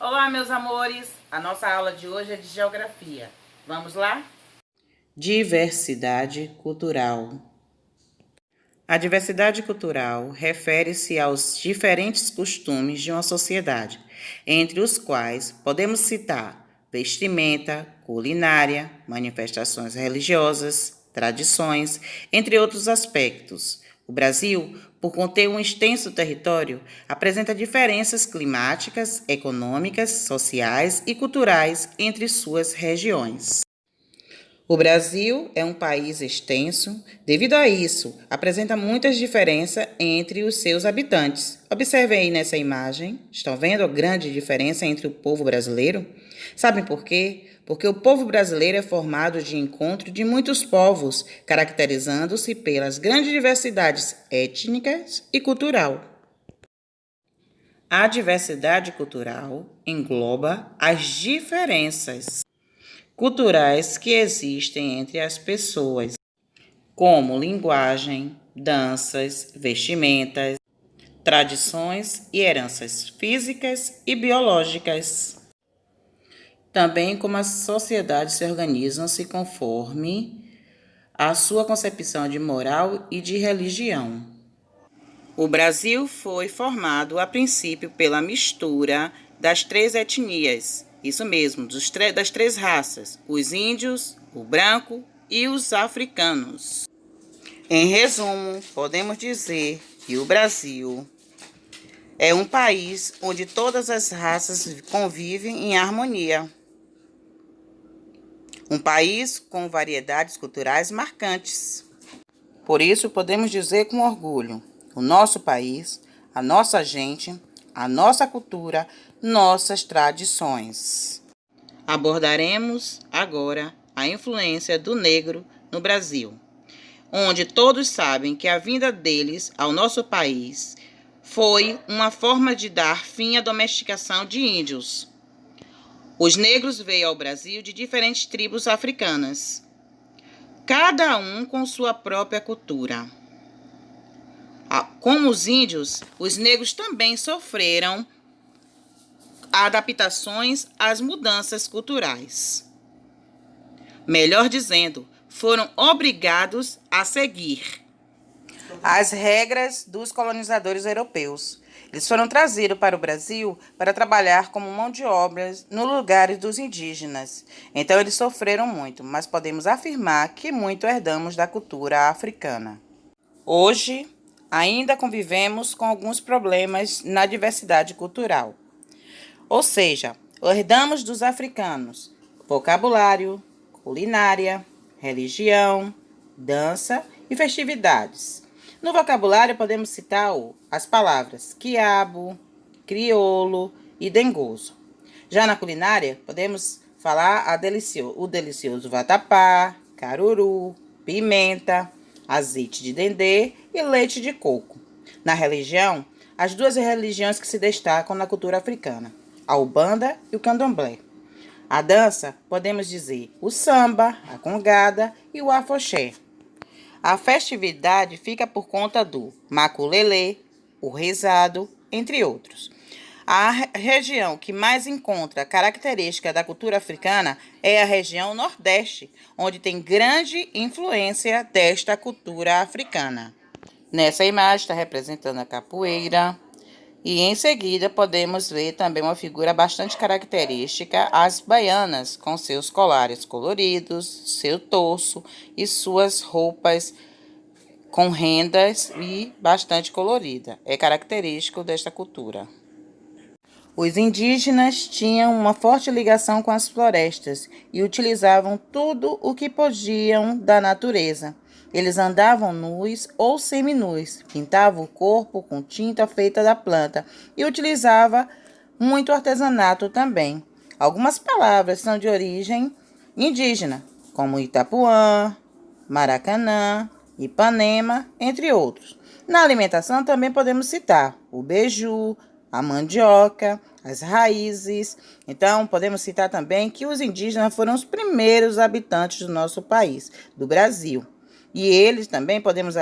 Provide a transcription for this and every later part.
Olá, meus amores! A nossa aula de hoje é de geografia. Vamos lá? Diversidade cultural. A diversidade cultural refere-se aos diferentes costumes de uma sociedade, entre os quais podemos citar vestimenta, culinária, manifestações religiosas, tradições, entre outros aspectos. O Brasil, por conter um extenso território, apresenta diferenças climáticas, econômicas, sociais e culturais entre suas regiões. O Brasil é um país extenso, devido a isso, apresenta muitas diferenças entre os seus habitantes. Observem aí nessa imagem, estão vendo a grande diferença entre o povo brasileiro? Sabem por quê? Porque o povo brasileiro é formado de encontro de muitos povos, caracterizando-se pelas grandes diversidades étnicas e cultural. A diversidade cultural engloba as diferenças culturais que existem entre as pessoas, como linguagem, danças, vestimentas, tradições e heranças físicas e biológicas. Também como as sociedades se organizam-se conforme a sua concepção de moral e de religião. O Brasil foi formado a princípio pela mistura das três etnias, isso mesmo, das três raças, os índios, o branco e os africanos. Em resumo, podemos dizer que o Brasil é um país onde todas as raças convivem em harmonia. Um país com variedades culturais marcantes. Por isso, podemos dizer com orgulho: o nosso país, a nossa gente, a nossa cultura, nossas tradições. Abordaremos agora a influência do negro no Brasil, onde todos sabem que a vinda deles ao nosso país foi uma forma de dar fim à domesticação de índios. Os negros veio ao Brasil de diferentes tribos africanas, cada um com sua própria cultura. Como os índios, os negros também sofreram adaptações às mudanças culturais. Melhor dizendo, foram obrigados a seguir as regras dos colonizadores europeus. Eles foram trazidos para o Brasil para trabalhar como mão de obra no lugar dos indígenas. Então, eles sofreram muito, mas podemos afirmar que muito herdamos da cultura africana. Hoje, ainda convivemos com alguns problemas na diversidade cultural. Ou seja, herdamos dos africanos vocabulário, culinária, religião, dança e festividades. No vocabulário podemos citar as palavras quiabo, crioulo e dengoso. Já na culinária, podemos falar o delicioso vatapá, caruru, pimenta, azeite de dendê e leite de coco. Na religião, as duas religiões que se destacam na cultura africana, a Umbanda e o Candomblé. A dança, podemos dizer o samba, a congada e o afoxé. A festividade fica por conta do maculelê, o rezado, entre outros. A região que mais encontra característica da cultura africana é a região Nordeste, onde tem grande influência desta cultura africana. Nessa imagem está representando a capoeira. E em seguida podemos ver também uma figura bastante característica, as baianas, com seus colares coloridos, seu torso e suas roupas com rendas e bastante colorida. É característico desta cultura. Os indígenas tinham uma forte ligação com as florestas e utilizavam tudo o que podiam da natureza. Eles andavam nus ou seminus, pintavam o corpo com tinta feita da planta e utilizavam muito artesanato também. Algumas palavras são de origem indígena, como Itapuã, Maracanã, Ipanema, entre outros. Na alimentação também podemos citar o beiju, a mandioca, as raízes. Então, podemos citar também que os indígenas foram os primeiros habitantes do nosso país, do Brasil. E eles também podemos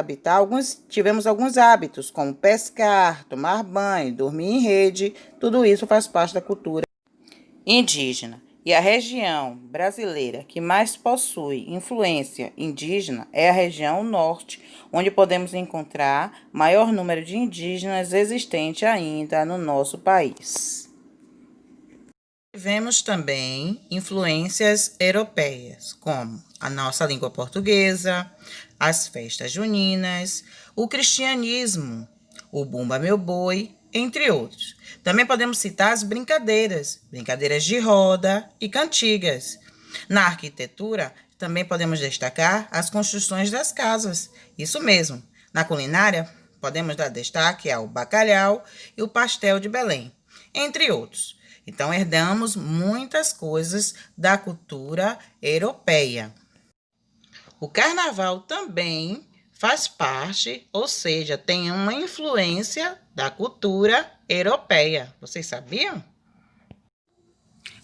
tivemos alguns hábitos, como pescar, tomar banho, dormir em rede. Tudo isso faz parte da cultura indígena. E a região brasileira que mais possui influência indígena é a região norte, onde podemos encontrar maior número de indígenas existente ainda no nosso país. Tivemos também influências europeias, como a nossa língua portuguesa, as festas juninas, o cristianismo, o Bumba Meu Boi, entre outros. Também podemos citar as brincadeiras de roda e cantigas. Na arquitetura, também podemos destacar as construções das casas. Isso mesmo. Na culinária, podemos dar destaque ao bacalhau e o pastel de Belém, entre outros. Então, herdamos muitas coisas da cultura europeia. O carnaval também faz parte, ou seja, tem uma influência da cultura europeia. Vocês sabiam?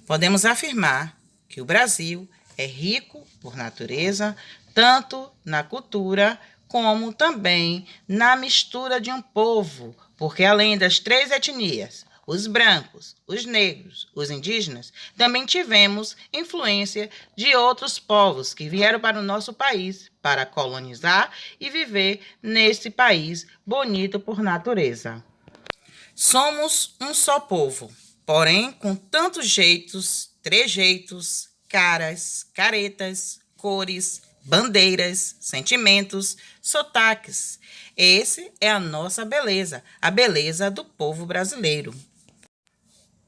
Podemos afirmar que o Brasil é rico por natureza, tanto na cultura como também na mistura de um povo, porque além das 3 etnias, os brancos, os negros, os indígenas, também tivemos influência de outros povos que vieram para o nosso país para colonizar e viver nesse país bonito por natureza. Somos um só povo, porém com tantos jeitos, trejeitos, caras, caretas, cores, bandeiras, sentimentos, sotaques. Esse é a nossa beleza, a beleza do povo brasileiro.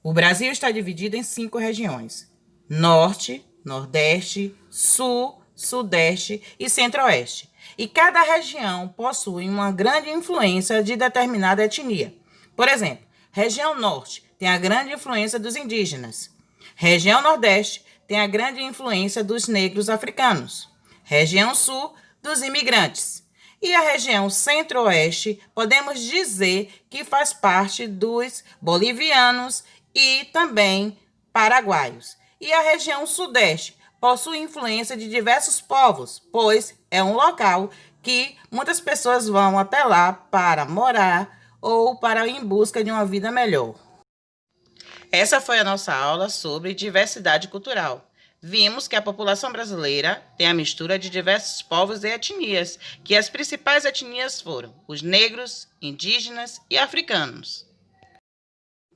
O Brasil está dividido em 5 regiões: Norte, Nordeste, Sul, Sudeste e Centro-Oeste. E cada região possui uma grande influência de determinada etnia. Por exemplo, região Norte tem a grande influência dos indígenas. Região Nordeste tem a grande influência dos negros africanos. Região Sul, dos imigrantes. E a região Centro-Oeste, podemos dizer que faz parte dos bolivianos e também paraguaios. E a região Sudeste possui influência de diversos povos, pois é um local que muitas pessoas vão até lá para morar ou para ir em busca de uma vida melhor. Essa foi a nossa aula sobre diversidade cultural. Vimos que a população brasileira tem a mistura de diversos povos e etnias, que as principais etnias foram os negros, indígenas e africanos.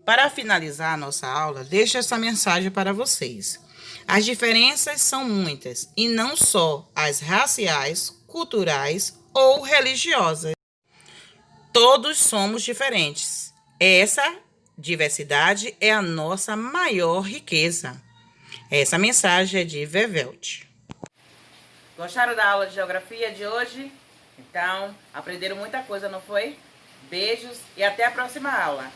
Para finalizar a nossa aula, deixo essa mensagem para vocês. As diferenças são muitas, e não só as raciais, culturais ou religiosas. Todos somos diferentes. Essa diversidade é a nossa maior riqueza. Essa mensagem é de Vevelt. Gostaram da aula de geografia de hoje? Então, aprenderam muita coisa, não foi? Beijos e até a próxima aula.